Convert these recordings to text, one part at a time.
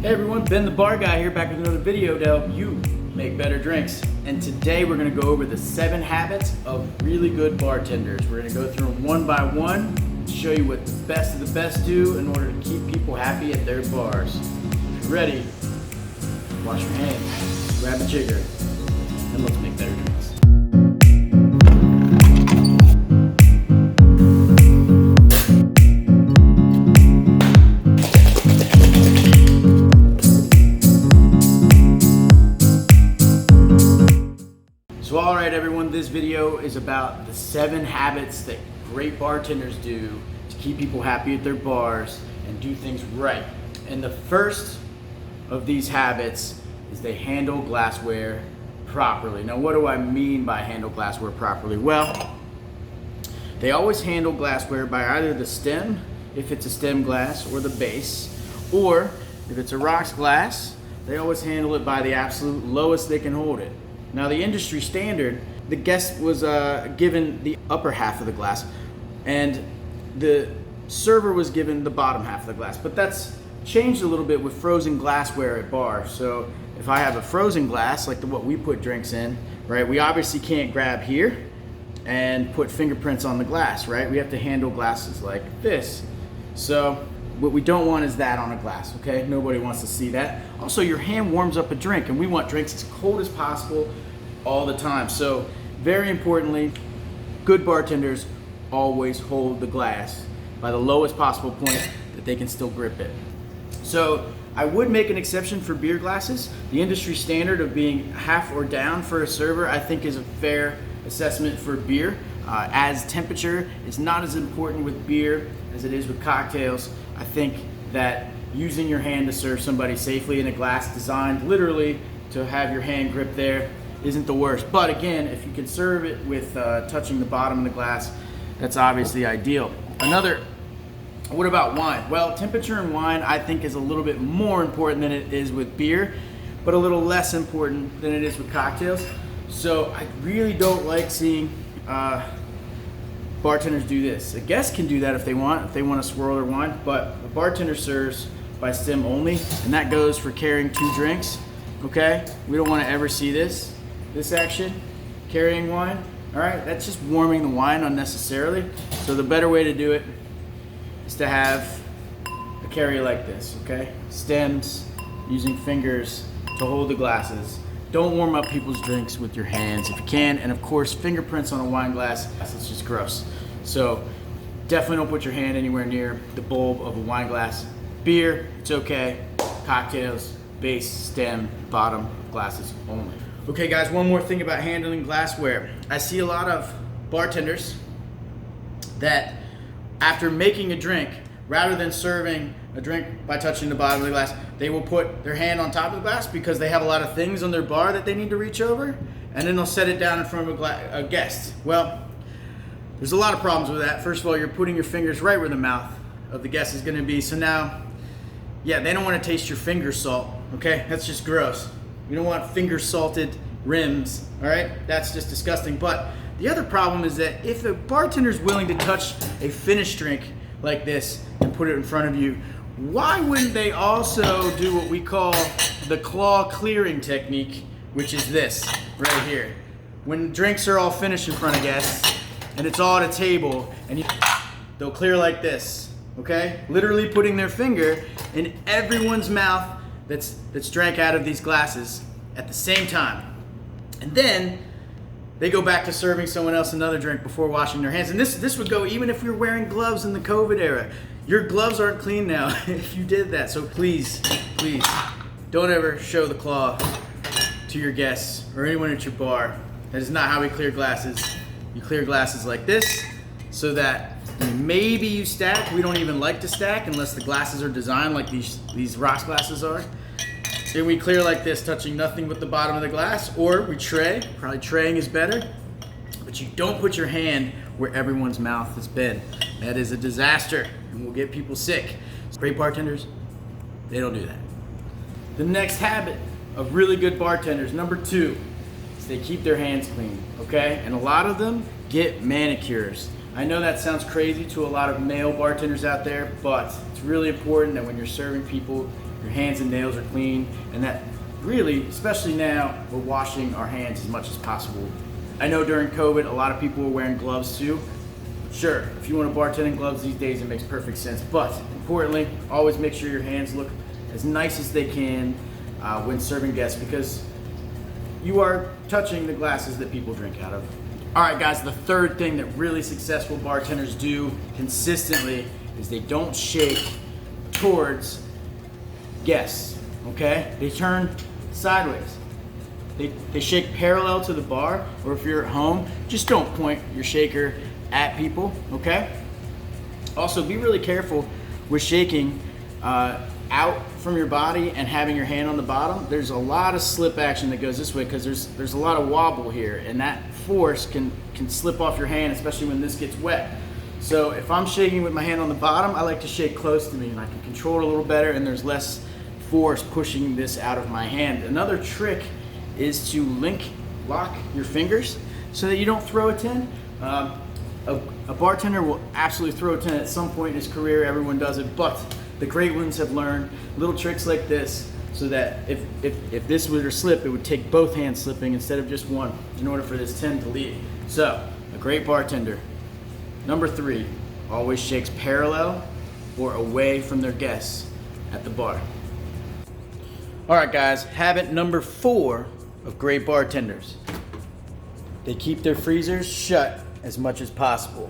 Hey everyone, Ben the Bar Guy here, back with another video to help you make better drinks. And today we're gonna go over the 7 habits of really good bartenders. We're gonna go through them one by one, show you what the best of the best do in order to keep people happy at their bars. If you're ready, wash your hands, grab a jigger, and let's make better drinks. So alright everyone, this video is about the 7 habits that great bartenders do to keep people happy at their bars and do things right. And the first of these habits is they handle glassware properly. Now what do I mean by handle glassware properly? Well, they always handle glassware by either the stem, if it's a stem glass, or the base, or if it's a rocks glass, they always handle it by the absolute lowest they can hold it. Now the industry standard, the guest was given the upper half of the glass and the server was given the bottom half of the glass, but that's changed a little bit with frozen glassware at bars. So if I have a frozen glass, like what we put drinks in, right, we obviously can't grab here and put fingerprints on the glass, right? We have to handle glasses like this. So what we don't want is that on a glass, okay? Nobody wants to see that. Also, your hand warms up a drink, and we want drinks as cold as possible all the time. So, very importantly, good bartenders always hold the glass by the lowest possible point that they can still grip it. So, I would make an exception for beer glasses. The industry standard of being half or down for a server, I think, is a fair assessment for beer. As temperature is not as important with beer as it is with cocktails, I think that using your hand to serve somebody safely in a glass designed literally to have your hand grip there isn't the worst. But again, if you can serve it with touching the bottom of the glass, that's obviously ideal. What about wine? Well, temperature in wine I think is a little bit more important than it is with beer, but a little less important than it is with cocktails. So I really don't like seeing bartenders do this. A guest can do that if they want to swirl their wine, but a bartender serves by stem only, and that goes for carrying 2 drinks, okay? We don't want to ever see this action, carrying wine, all right? That's just warming the wine unnecessarily. So the better way to do it is to have a carry like this, okay? Stems, using fingers to hold the glasses. Don't warm up people's drinks with your hands if you can, and of course, fingerprints on a wine glass, it's just gross. So definitely don't put your hand anywhere near the bulb of a wine glass. Beer, it's okay. Cocktails, base, stem, bottom, glasses only. Okay guys, one more thing about handling glassware. I see a lot of bartenders that after making a drink, rather than serving a drink by touching the bottom of the glass, they will put their hand on top of the glass because they have a lot of things on their bar that they need to reach over, and then they'll set it down in front of a guest. Well, there's a lot of problems with that. First of all, you're putting your fingers right where the mouth of the guest is gonna be, so now, yeah, they don't wanna taste your finger salt, okay? That's just gross. You don't want finger salted rims, all right? That's just disgusting. But the other problem is that if the bartender's willing to touch a finished drink like this and put it in front of you, why wouldn't they also do what we call the claw clearing technique, which is this right here? When drinks are all finished in front of guests and it's all at a table, and they'll clear like this, okay? Literally putting their finger in everyone's mouth that's drank out of these glasses at the same time. And then they go back to serving someone else another drink before washing their hands. And this would go even if you're wearing gloves in the COVID era. Your gloves aren't clean now if you did that. So please, please, don't ever show the claw to your guests or anyone at your bar. That is not how we clear glasses. You clear glasses like this so that maybe you stack. We don't even like to stack unless the glasses are designed like these rocks glasses are. Then we clear like this, touching nothing but the bottom of the glass, or we tray. Probably traying is better, but you don't put your hand where everyone's mouth has been. That is a disaster and will get people sick. Great bartenders, they don't do that. The next habit of really good bartenders, number 2, is they keep their hands clean, okay? And a lot of them get manicures. I know that sounds crazy to a lot of male bartenders out there, but it's really important that when you're serving people, your hands and nails are clean, and that really, especially now, we're washing our hands as much as possible. I know during COVID, a lot of people were wearing gloves too. Sure, if you want to bartend in gloves these days, it makes perfect sense, but importantly, always make sure your hands look as nice as they can when serving guests, because you are touching the glasses that people drink out of. All right, guys, the third thing that really successful bartenders do consistently is they don't shake towards guests, okay? They turn sideways. They shake parallel to the bar, or if you're at home, just don't point your shaker at people, okay? Also, be really careful with shaking out from your body and having your hand on the bottom. There's a lot of slip action that goes this way because there's a lot of wobble here, and that force can slip off your hand, especially when this gets wet. So if I'm shaking with my hand on the bottom, I like to shake close to me, and I can control it a little better, and there's less force pushing this out of my hand. Another trick is to lock your fingers so that you don't throw a tin. A bartender will absolutely throw a tin at some point in his career. Everyone does it, but the great ones have learned little tricks like this so that if this were to slip, it would take both hands slipping instead of just one in order for this tin to leave. So, a great bartender, number 3, always shakes parallel or away from their guests at the bar. All right, guys, habit number 4 of great bartenders. They keep their freezers shut as much as possible.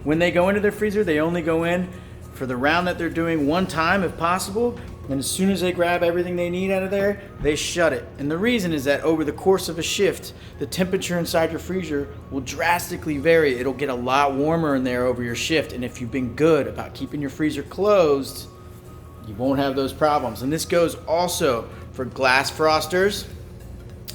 When they go into their freezer, they only go in for the round that they're doing one time if possible, and as soon as they grab everything they need out of there, they shut it. And the reason is that over the course of a shift, the temperature inside your freezer will drastically vary. It'll get a lot warmer in there over your shift, and if you've been good about keeping your freezer closed, you won't have those problems. And this goes also for glass frosters.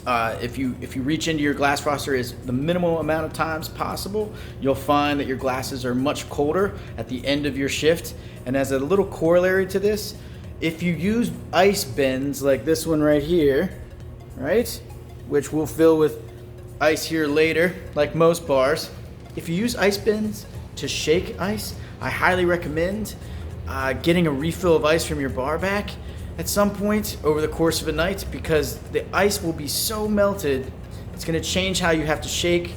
If you reach into your glass froster is the minimal amount of times possible, you'll find that your glasses are much colder at the end of your shift. And as a little corollary to this, if you use ice bins like this one right here, right, which we'll fill with ice here later, like most bars, if you use ice bins to shake ice, I highly recommend getting a refill of ice from your bar back at some point over the course of a night, because the ice will be so melted, it's going to change how you have to shake,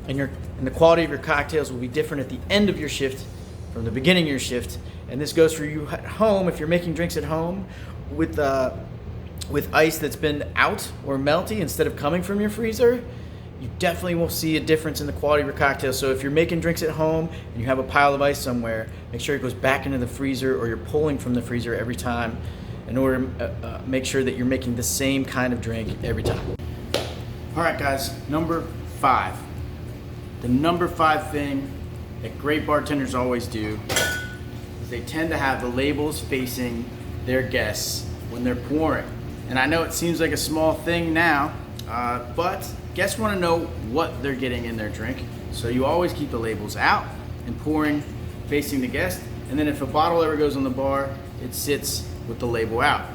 and the quality of your cocktails will be different at the end of your shift from the beginning of your shift. And this goes for you at home. If you're making drinks at home with ice that's been out or melty instead of coming from your freezer, you definitely will see a difference in the quality of your cocktail. So if you're making drinks at home and you have a pile of ice somewhere, make sure it goes back into the freezer, or you're pulling from the freezer every time, in order to make sure that you're making the same kind of drink every time. All right, guys, number 5. The number 5 thing that great bartenders always do is they tend to have the labels facing their guests when they're pouring. And I know it seems like a small thing now, but guests want to know what they're getting in their drink. So you always keep the labels out and pouring facing the guest. And then if a bottle ever goes on the bar, it sits with the label out.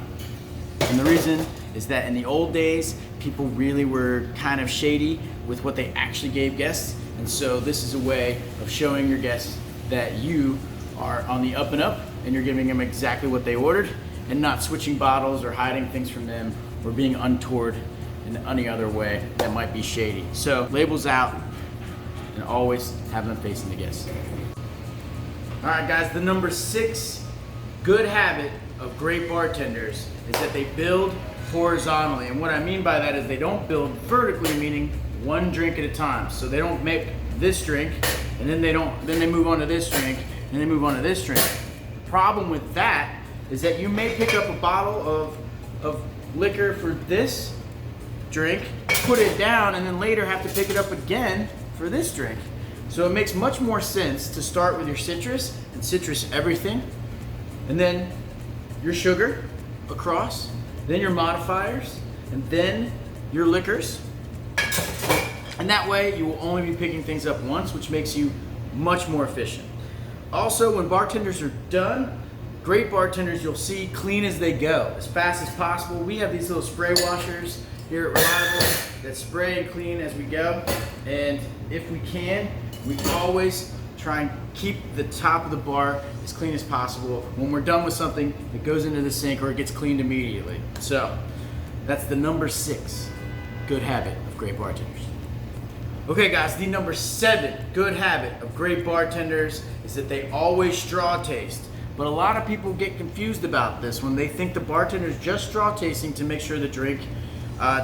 And the reason is that in the old days, people really were kind of shady with what they actually gave guests. And so this is a way of showing your guests that you are on the up and up, and you're giving them exactly what they ordered, and not switching bottles or hiding things from them or being untoward in any other way that might be shady. So labels out, and always have them facing the guests. All right, guys, the number 6 good habit of great bartenders is that they build horizontally. And what I mean by that is they don't build vertically, meaning one drink at a time. So they don't make this drink and then they move on to this drink and they move on to this drink. The problem with that is that you may pick up a bottle of liquor for this drink, put it down, and then later have to pick it up again for this drink. So it makes much more sense to start with your citrus and citrus everything, and then your sugar across, then your modifiers, and then your liquors. And that way you will only be picking things up once, which makes you much more efficient. Also, when bartenders are done, great bartenders you'll see clean as they go, as fast as possible. We have these little spray washers here at Reliable that spray and clean as we go. And if we can, We always try and keep the top of the bar as clean as possible. When we're done with something, it goes into the sink or it gets cleaned immediately. So that's the number 6 good habit of great bartenders. Okay guys, the number 7 good habit of great bartenders is that they always straw taste. But a lot of people get confused about this when they think the bartender's just straw tasting to make sure the drink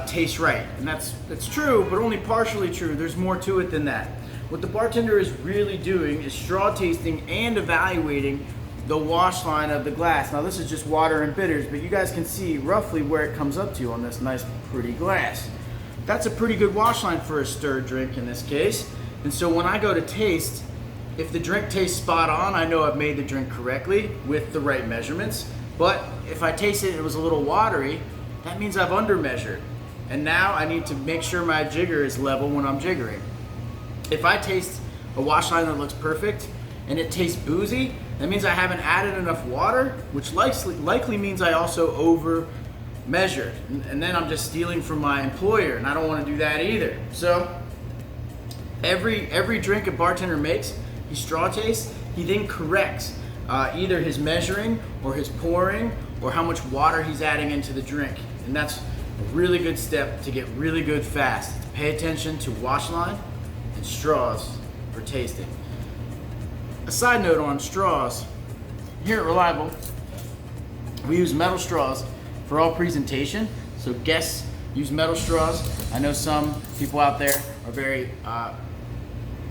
tastes right. And that's true, but only partially true. There's more to it than that. What the bartender is really doing is straw tasting and evaluating the wash line of the glass. Now this is just water and bitters, but you guys can see roughly where it comes up to on this nice pretty glass. That's a pretty good wash line for a stirred drink in this case. And so when I go to taste, if the drink tastes spot on, I know I've made the drink correctly with the right measurements. But if I taste it and it was a little watery, that means I've undermeasured. And now I need to make sure my jigger is level when I'm jiggering. If I taste a wash line that looks perfect and it tastes boozy, that means I haven't added enough water, which likely means I also over measured. And then I'm just stealing from my employer, and I don't want to do that either. So every drink a bartender makes, he straw tastes, he then corrects either his measuring or his pouring or how much water he's adding into the drink. And that's a really good step to get really good fast. Pay attention to wash line and straws for tasting. A side note on straws, here at Reliable, we use metal straws for all presentation. So guests use metal straws. I know some people out there are very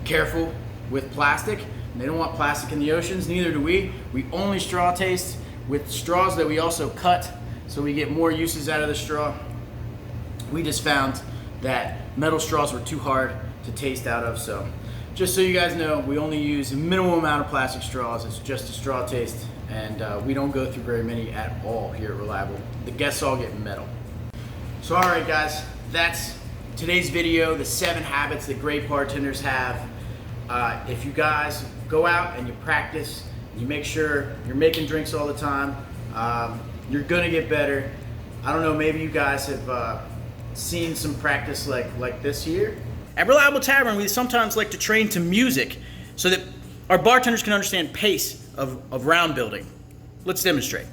careful with plastic. And they don't want plastic in the oceans, neither do we. We only straw taste with straws that we also cut, so we get more uses out of the straw. We just found that metal straws were too hard to taste out of, so just so you guys know, we only use a minimal amount of plastic straws. It's just a straw taste, and we don't go through very many at all here at Reliable. The guests all get metal. So all right guys, that's today's video, the 7 habits that great bartenders have. If you guys go out and you practice, you make sure you're making drinks all the time, you're gonna get better. I don't know, maybe you guys have seen some practice like this here. At Reliable Tavern, we sometimes like to train to music so that our bartenders can understand pace of round building. Let's demonstrate.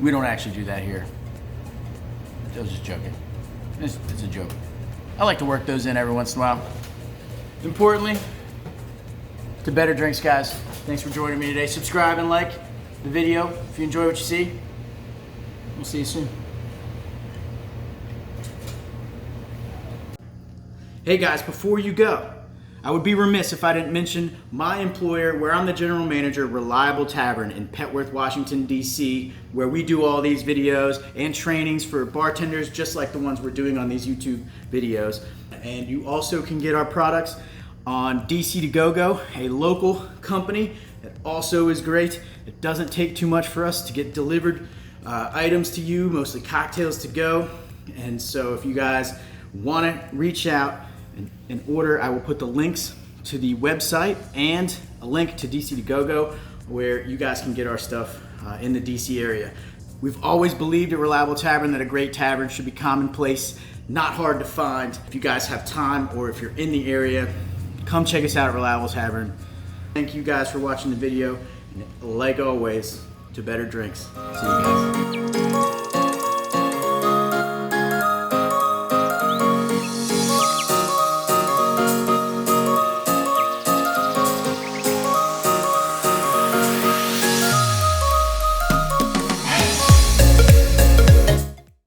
We don't actually do that here. I was just joking. It's a joke. I like to work those in every once in a while. Importantly, to better drinks, guys. Thanks for joining me today. Subscribe and like the video if you enjoy what you see. We'll see you soon. Hey guys, before you go, I would be remiss if I didn't mention my employer, where I'm the general manager, Reliable Tavern in Petworth, Washington, D.C., where we do all these videos and trainings for bartenders just like the ones we're doing on these YouTube videos. And you also can get our products on DC to Go, a local company that also is great. It doesn't take too much for us to get delivered items to you, mostly cocktails to go. And so if you guys want to reach out and order, I will put the links to the website and a link to DC to Go, where you guys can get our stuff in the DC area. We've always believed at Reliable Tavern that a great tavern should be commonplace, not hard to find. If you guys have time or if you're in the area, come check us out at Reliable Tavern. Thank you guys for watching the video, and like always, to better drinks. See you guys.